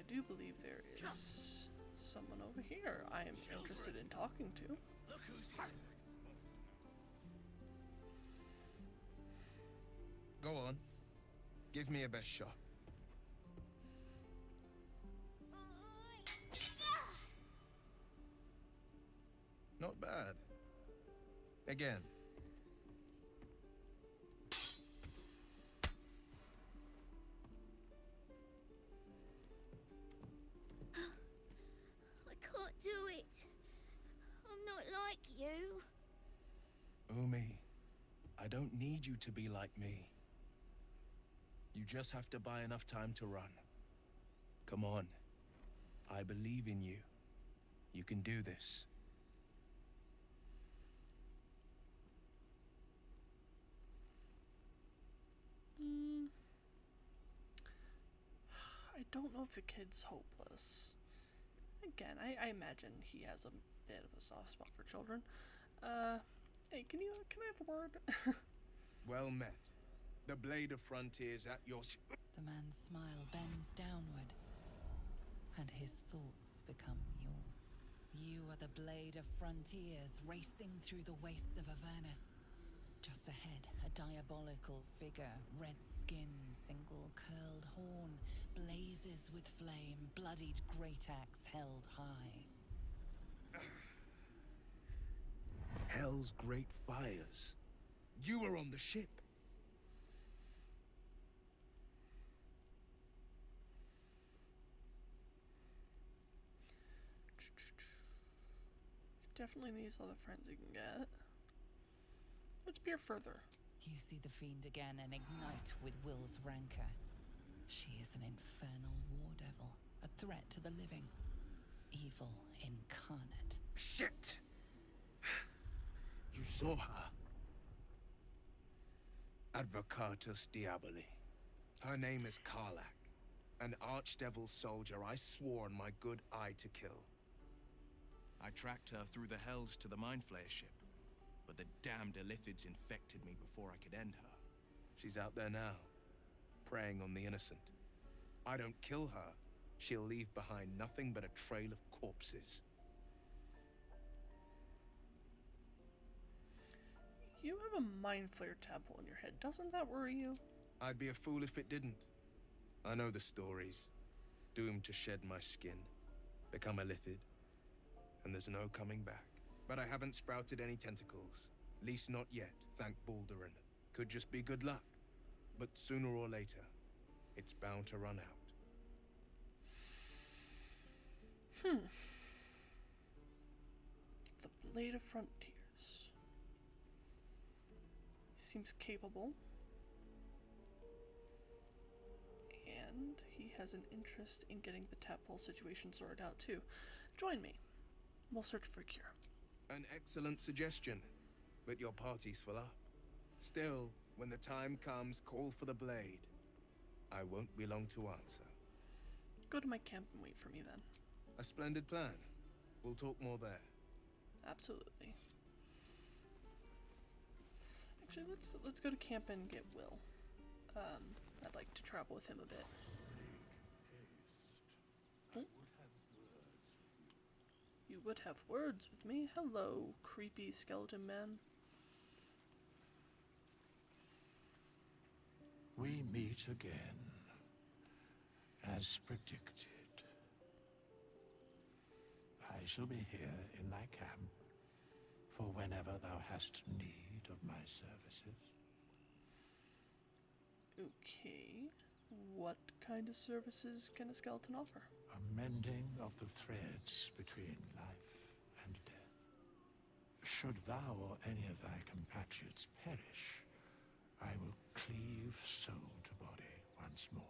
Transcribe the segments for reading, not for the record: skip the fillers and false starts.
do believe there is someone over here I am interested in talking to. Look who's here. Go on. Give me a best shot. Not bad. Again. I can't do it. I'm not like you. Umi, I don't need you to be like me. You just have to buy enough time to run. Come on. I believe in you. You can do this. I don't know if the kid's hopeless. Again, I imagine he has a bit of a soft spot for children. Hey, can I have a word? Well met. The blade of frontiers at your... The man's smile bends downward, and his thoughts become yours. You are the blade of frontiers racing through the wastes of Avernus. Just ahead, a diabolical figure, red skin, single curled horn, blazes with flame, bloodied great axe held high. Hell's great fires. You were on the ship. Definitely needs other friends he can get. Let's peer further. You see the fiend again and ignite with Will's rancor. She is an infernal war devil, a threat to the living. Evil incarnate. Shit! You saw her. Advocatus Diaboli. Her name is Karlach, an archdevil soldier I swore on my good eye to kill. I tracked her through the hells to the mindflare ship, but the damned Illithids infected me before I could end her. She's out there now, preying on the innocent. I don't kill her, she'll leave behind nothing but a trail of corpses. You have a mind flare tadpole in your head. Doesn't that worry you? I'd be a fool if it didn't. I know the stories. Doomed to shed my skin, become a Illithid, and there's no coming back. But I haven't sprouted any tentacles. Least not yet, thank Baldur. Could just be good luck. But sooner or later, it's bound to run out. The Blade of Frontiers. He seems capable. And he has an interest in getting the tadpole situation sorted out too. Join me. We'll search for a cure. An excellent suggestion, but your party's full up. Still, when the time comes, call for the blade. I won't be long to answer. Go to my camp and wait for me then. A splendid plan. We'll talk more there. Absolutely. Actually, let's go to camp and get Will. I'd like to travel with him a bit. You would have words with me? Hello, creepy skeleton man. We meet again, as predicted. I shall be here in thy camp, for whenever thou hast need of my services. Okay. What kind of services can a skeleton offer? A mending of the threads between life and death. Should thou or any of thy compatriots perish, I will cleave soul to body once more.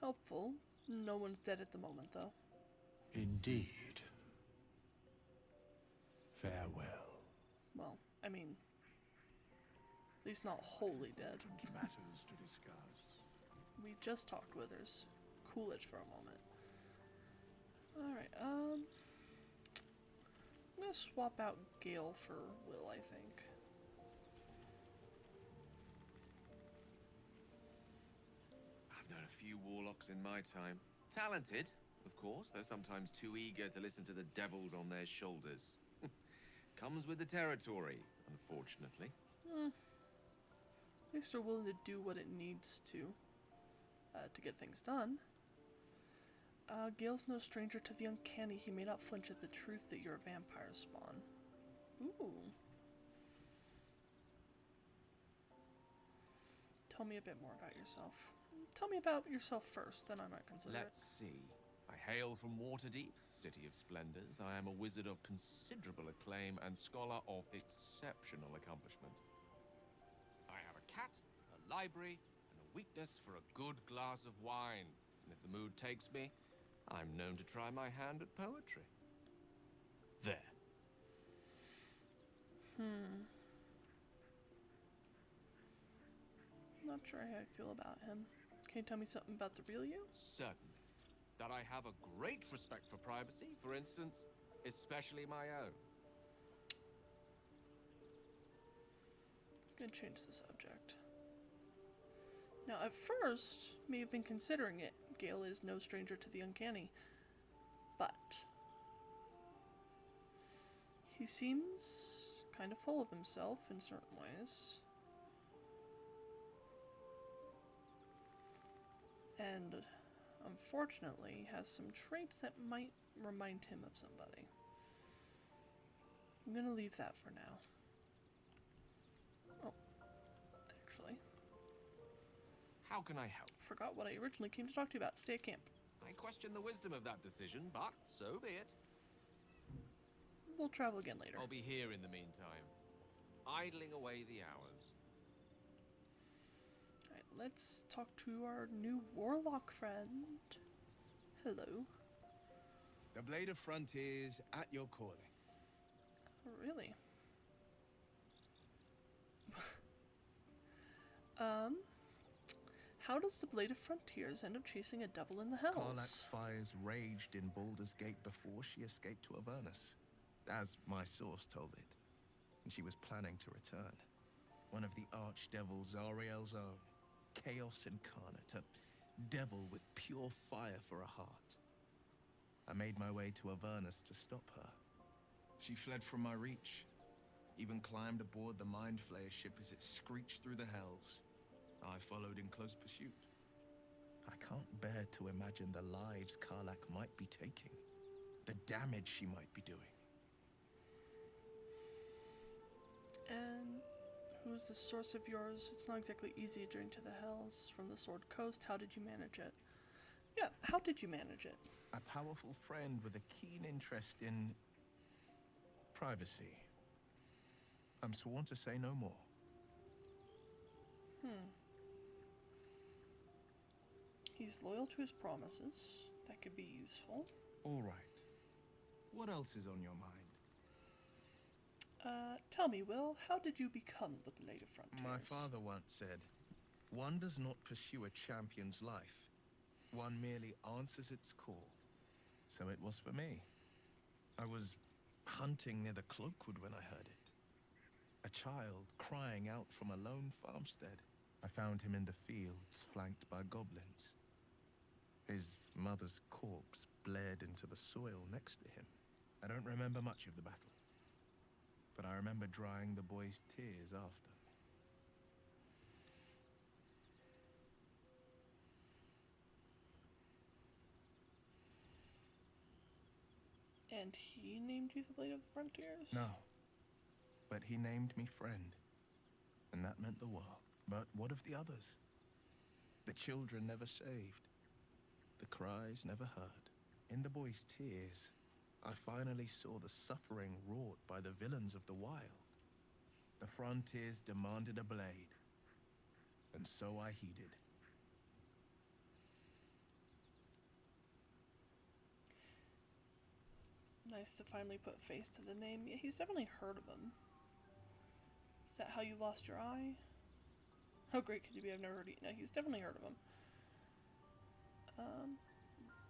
Helpful. No one's dead at the moment, though. Indeed. Farewell. Well, I mean, at least not wholly dead. Matters to discuss. We just talked Withers. Coolidge for a moment. Alright, I'm gonna swap out Gale for Will, I think. I've no a few warlocks in my time. Talented, of course, though sometimes too eager to listen to the devils on their shoulders. Comes with the territory, unfortunately. At least they're willing to do what it needs to get things done. Gale's no stranger to the uncanny. He may not flinch at the truth that you're a vampire spawn. Ooh. Tell me a bit more about yourself. Tell me about yourself first, then I might consider Let's see. I hail from Waterdeep, City of Splendors. I am a wizard of considerable acclaim and scholar of exceptional accomplishment. I have a cat, a library, and a weakness for a good glass of wine. And if the mood takes me, I'm known to try my hand at poetry. There. Not sure how I feel about him. Can you tell me something about the real you? Certainly. That I have a great respect for privacy, for instance, especially my own. Gonna change the subject. Now, at first, may have been considering it. Gale is no stranger to the uncanny. But he seems kind of full of himself in certain ways. And unfortunately has some traits that might remind him of somebody. I'm gonna leave that for now. Oh, actually, How can I help? forgot what I originally came to talk to you about. Stay at camp. I question the wisdom of that decision, but so be it. We'll travel again later. I'll be here in the meantime, idling away the hours. Alright, let's talk to our new warlock friend. Hello. The Blade of Frontiers at your calling. Oh, really? How does the Blade of Frontiers end up chasing a devil in the hells? Karlach's fires raged in Baldur's Gate before she escaped to Avernus, as my source told it. And she was planning to return. One of the archdevil Zariel's own, chaos incarnate, a devil with pure fire for a heart. I made my way to Avernus to stop her. She fled from my reach, even climbed aboard the mindflare ship as it screeched through the hells. I followed in close pursuit. I can't bear to imagine the lives Karlach might be taking, the damage she might be doing. And who's the source of yours? It's not exactly easy a journey to the hells from the Sword Coast. How did you manage it? Yeah, how did you manage it? A powerful friend with a keen interest in privacy. I'm sworn to say no more. He's loyal to his promises. That could be useful. All right. What else is on your mind? Tell me, Will, how did you become the Blade of Frontiers? My father once said, one does not pursue a champion's life. One merely answers its call. So it was for me. I was hunting near the Cloakwood when I heard it. A child crying out from a lone farmstead. I found him in the fields, flanked by goblins. His mother's corpse blared into the soil next to him. I don't remember much of the battle, but I remember drying the boy's tears after. And he named you the Blade of the Frontiers? No, but he named me friend, and that meant the world. But what of the others? The children never saved. The cries never heard. In the boy's tears, I finally saw the suffering wrought by the villains of the wild. The Frontiers demanded a blade, and so I heeded. Nice to finally put face to the name. Yeah, he's definitely heard of him. Is that how you lost your eye? How great could you be? I've never heard of it. No, he's definitely heard of him.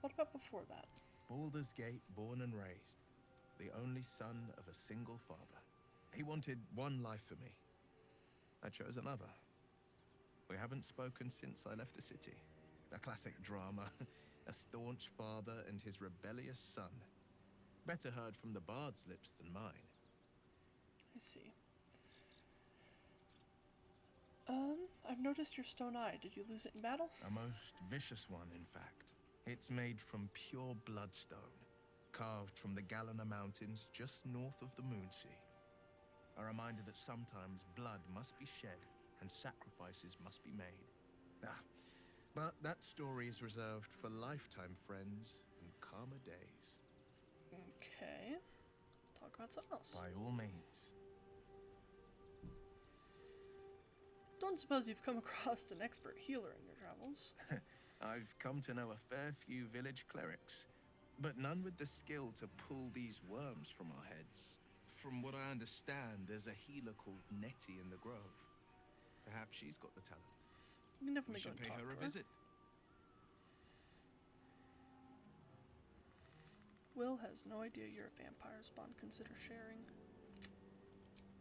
What about before that? Baldur's Gate, born and raised. The only son of a single father. He wanted one life for me. I chose another. We haven't spoken since I left the city. A classic drama. A staunch father and his rebellious son. Better heard from the bard's lips than mine. I see. I've noticed your stone eye. Did you lose it in battle? A most vicious one, in fact. It's made from pure bloodstone, carved from the Galena Mountains just north of the Moonsea. A reminder that sometimes blood must be shed and sacrifices must be made. But that story is reserved for lifetime friends and calmer days. Okay. Talk about something else. By all means. Don't suppose you've come across an expert healer in your travels. I've come to know a fair few village clerics, but none with the skill to pull these worms from our heads. From what I understand, there's a healer called Nettie in the Grove. Perhaps she's got the talent. We can definitely We go should and pay talk her to a visit. Will has no idea you're a vampire spawn. Consider sharing.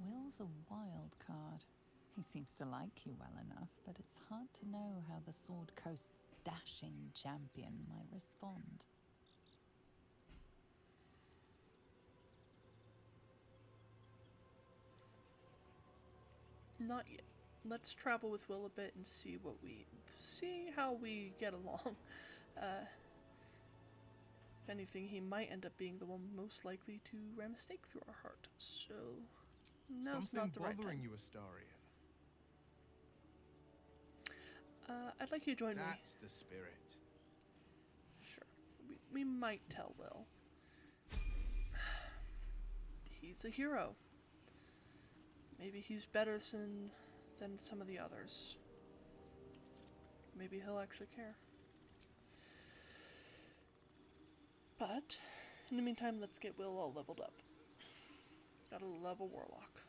Will's a wild card. He seems to like you well enough, but it's hard to know how the Sword Coast's dashing champion might respond. Not yet. Let's travel with Will a bit and see how we get along. If anything, he might end up being the one most likely to ram a stake through our heart. So now's Something not the right bothering time. you, Astarion. I'd like you to join me. That's the spirit. Sure. We might tell Will. He's a hero. Maybe he's better than some of the others. Maybe he'll actually care. But, in the meantime, let's get Will all leveled up. Got a level warlock.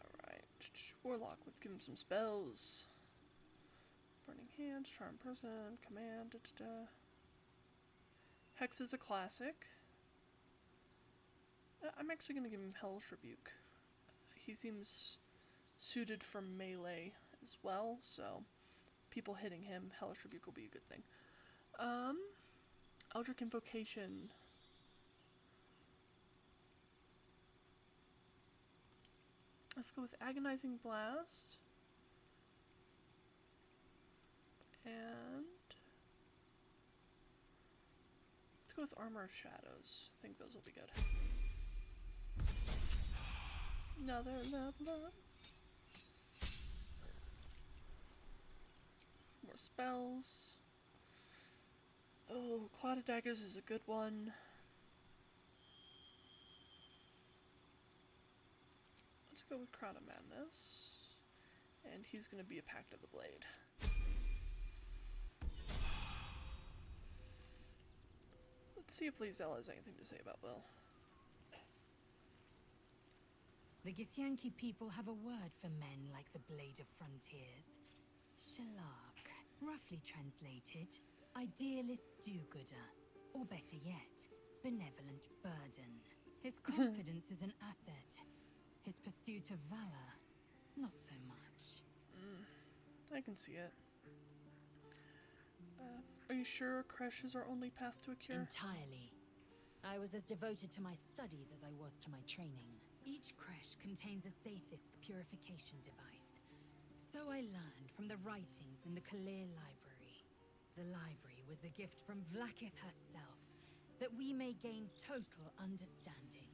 Alright, warlock, let's give him some spells. Burning Hands, Charm Person, Command, Hex is a classic. I'm actually going to give him Hellish Rebuke. He seems suited for melee as well, so people hitting him, Hellish Rebuke will be a good thing. Eldritch Invocation. Let's go with Agonizing Blast. And let's go with Armor of Shadows. I think those will be good. Another level up. More spells. Oh, Cloud of Daggers is a good one. Let's go with Crown of Madness. And he's going to be a Pact of the Blade. Let's see if Lizelle has anything to say about Will. The Githyanki people have a word for men like the Blade of Frontiers. Shalak, roughly translated, idealist do-gooder, or better yet, benevolent burden. His confidence is an asset. His pursuit of valor, not so much. I can see it. Are you sure Kresh is our only path to a cure? Entirely. I was as devoted to my studies as I was to my training. Each creche contains a safest purification device. So I learned from the writings in the Kalir Library. The library was a gift from Vlaakith herself, that we may gain total understanding.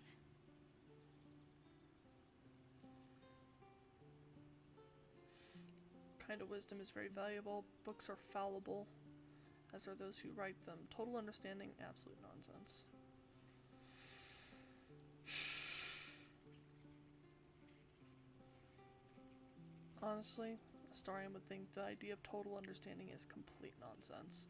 Kind of wisdom is very valuable. Books are fallible, as are those who write them. Total understanding, absolute nonsense. Honestly, Astarion would think the idea of total understanding is complete nonsense.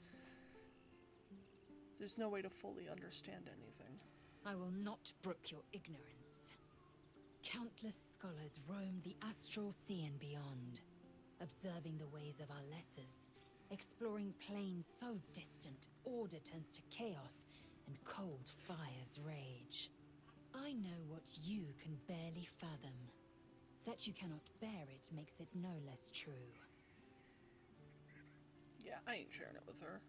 There's no way to fully understand anything. I will not brook your ignorance. Countless scholars roam the astral sea and beyond, observing the ways of our lessers, exploring planes so distant order turns to chaos, and cold fires rage. I know what you can barely fathom. That you cannot bear it makes it no less true. Yeah, I ain't sharing it with her.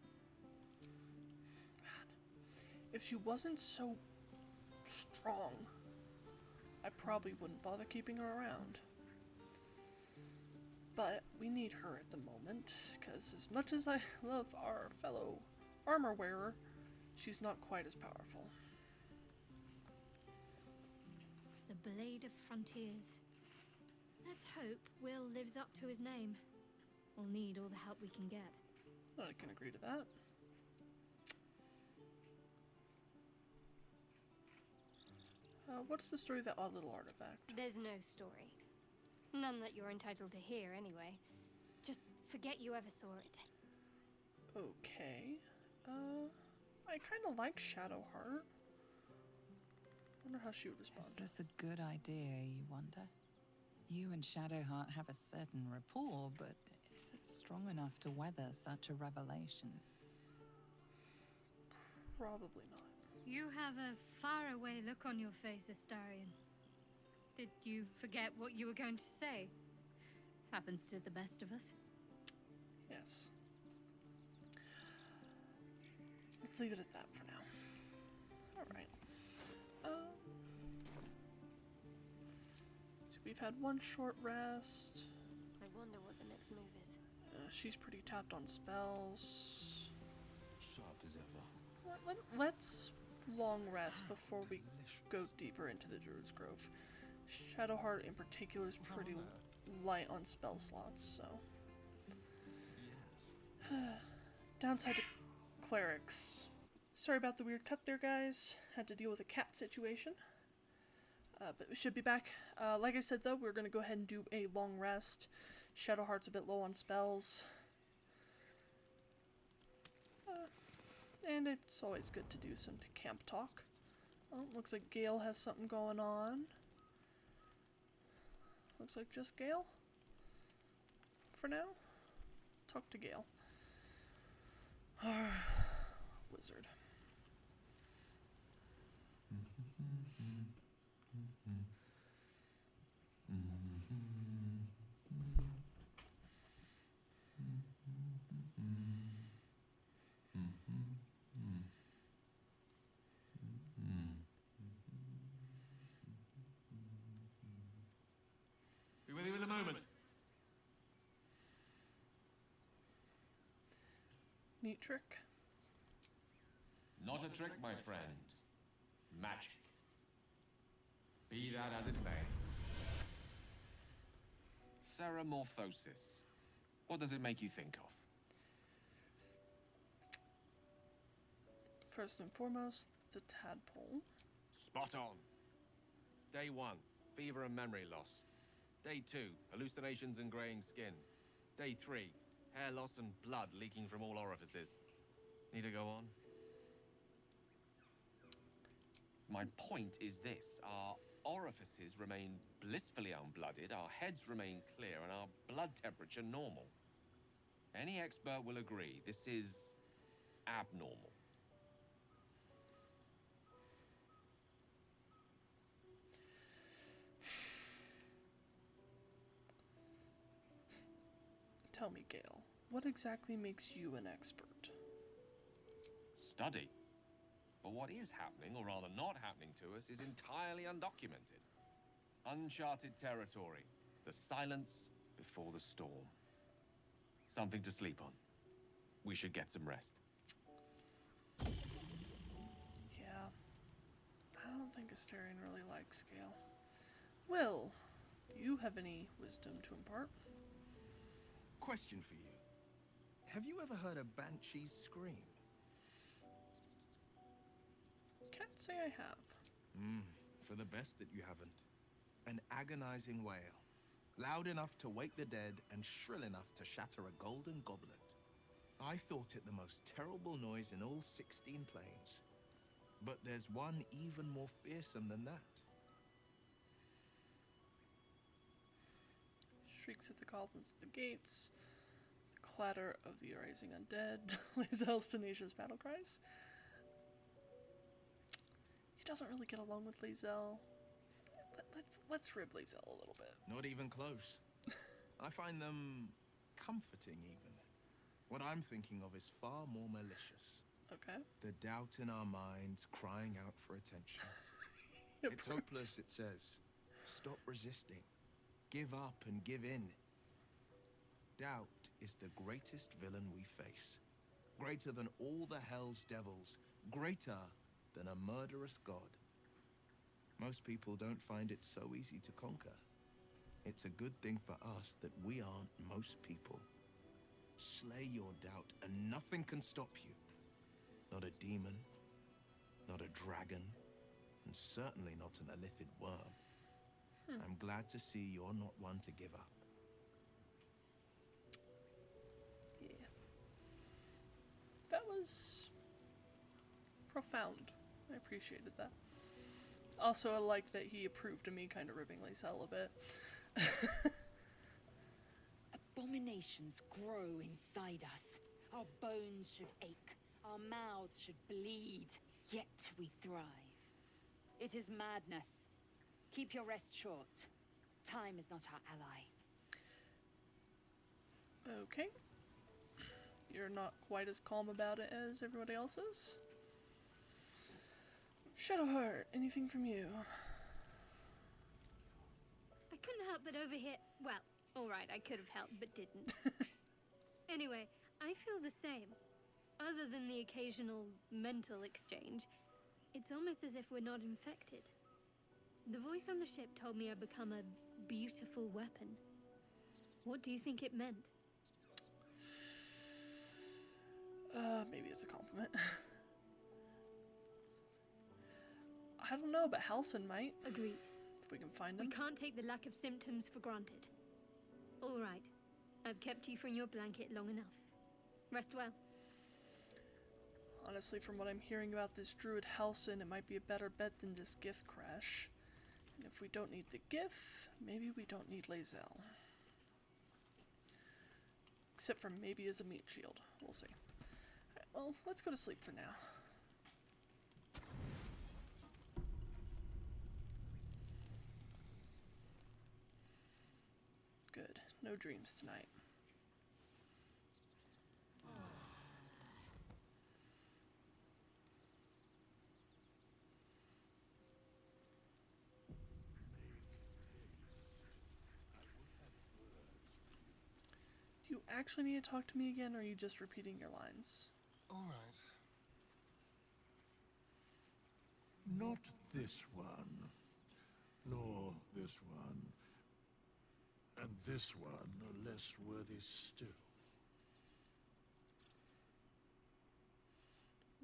Man, if she wasn't so strong, I probably wouldn't bother keeping her around. But we need her at the moment, because as much as I love our fellow armor wearer, she's not quite as powerful. The Blade of Frontiers. Let's hope Will lives up to his name. We'll need all the help we can get. I can agree to that. What's the story of that odd little artifact? There's no story. None that you're entitled to hear, anyway. Just forget you ever saw it. Okay. I kind of like Shadowheart. Wonder how she would respond. Is this a good idea, you wonder? You and Shadowheart have a certain rapport, but is it strong enough to weather such a revelation? Probably not. You have a faraway look on your face, Astarion. Did you forget what you were going to say? Happens to the best of us. Yes. Let's leave it at that for now. Alright. So we've had one short rest. I wonder what the next move is. She's pretty tapped on spells. Sharp as ever. Let's long rest before we go deeper into the Druid's Grove. Shadowheart in particular is pretty light on spell slots, so. Downside to clerics. Sorry about the weird cut there, guys. Had to deal with a cat situation. But we should be back. Like I said, though, we're going to go ahead and do a long rest. Shadowheart's a bit low on spells. And it's always good to do some camp talk. Oh, looks like Gale has something going on. Looks like just Gale. For now. Talk to Gale. Wizard. Be with you in a moment. Neat trick. Not a trick, my friend. Magic. Be that as it may. Ceramorphosis. What does it make you think of? First and foremost, the tadpole. Spot on. Day 1, fever and memory loss. Day 2, hallucinations and graying skin. Day 3, hair loss and blood leaking from all orifices. Need to go on? My point is this. Our orifices remain blissfully unblooded, our heads remain clear, and our blood temperature normal. Any expert will agree this is abnormal. Tell me, Gale, what exactly makes you an expert? Study. But what is happening, or rather not happening to us, is entirely undocumented. Uncharted territory. The silence before the storm. Something to sleep on. We should get some rest. Yeah. I don't think Astarion really likes Gale. Will, do you have any wisdom to impart? Question for you. Have you ever heard a banshee's scream? Can't say I have. For the best that you haven't. An agonizing wail. Loud enough to wake the dead and shrill enough to shatter a golden goblet. I thought it the most terrible noise in all 16 planes. But there's one even more fearsome than that. Shrieks at the goblins at the gates. The clatter of the rising undead. Lae'zel's tenacious battle cries. doesn't really get along with Lae'zel. Let's rib Lae'zel a little bit. Not even close. I find them comforting, even. What I'm thinking of is far more malicious. Okay. The doubt in our minds crying out for attention. It It's proves. hopeless, it says. Stop resisting. Give up and give in. Doubt is the greatest villain we face. Greater than all the hell's devils. Greater than a murderous god. Most people don't find it so easy to conquer. It's a good thing for us that we aren't most people. Slay your doubt and nothing can stop you. Not a demon, not a dragon, and certainly not an illithid worm. I'm glad to see you're not one to give up. Yeah. That was profound. I appreciated that. Also, I liked that he approved of me kind of ribbing Lae'zel a bit. Abominations grow inside us. Our bones should ache. Our mouths should bleed. Yet we thrive. It is madness. Keep your rest short. Time is not our ally. Okay. You're not quite as calm about it as everybody else is. Shadowheart, anything from you? I couldn't help but overhear. Well, alright, I could have helped, but didn't. Anyway, I feel the same. Other than the occasional mental exchange, it's almost as if we're not infected. The voice on the ship told me I'd become a beautiful weapon. What do you think it meant? Maybe it's a compliment. I don't know, but Halsin might. Agreed. If we can find We him. can't take the lack of symptoms for granted. Alright, I've kept you from your blanket long enough. Rest well. Honestly, from what I'm hearing about this druid Halsin, it might be a better bet than this gift crash. And if we don't need the gift, maybe we don't need Lae'zel. Except for maybe as a meat shield. We'll see. Alright, well, let's go to sleep for now. Good. No dreams tonight. Do you actually need to talk to me again, or are you just repeating your lines? All right. Not this one, nor this one, and this one are less worthy still.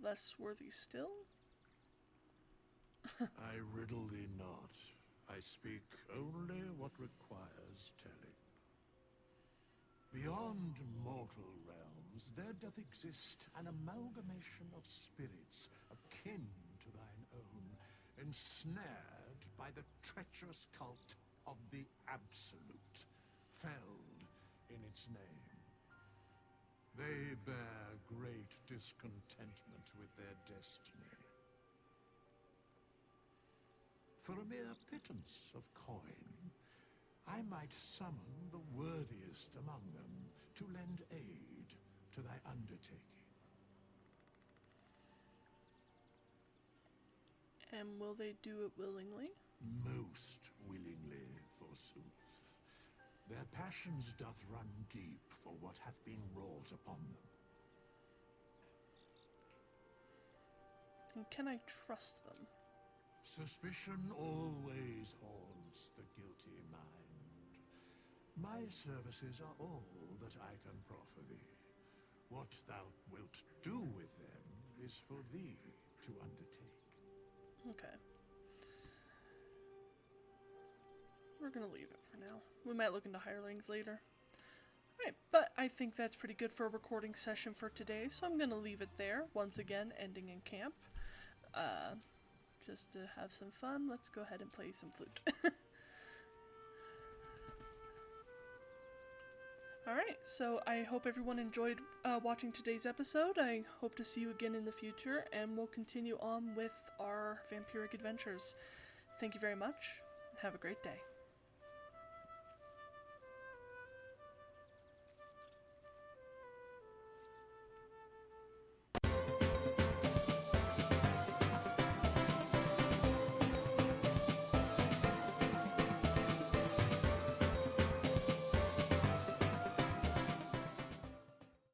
Less worthy still? I riddle thee not. I speak only what requires telling. Beyond mortal realms, there doth exist an amalgamation of spirits akin to thine own, ensnared by the treacherous cult of the Absolute, felled in its name. They bear great discontentment with their destiny. For a mere pittance of coin, I might summon the worthiest among them to lend aid to thy undertaking. And will they do it willingly? Most willingly, forsooth. Their passions doth run deep for what hath been wrought upon them. And can I trust them? Suspicion always haunts the guilty mind. My services are all that I can proffer thee. What thou wilt do with them is for thee to undertake. Okay. We're gonna leave it for now. We might look into hirelings later. Alright, but I think that's pretty good for a recording session for today, so I'm gonna leave it there. Once again, ending in camp. Just to have some fun, let's go ahead and play some flute. Alright, so I hope everyone enjoyed watching today's episode. I hope to see you again in the future, and we'll continue on with our vampiric adventures. Thank you very much, and have a great day.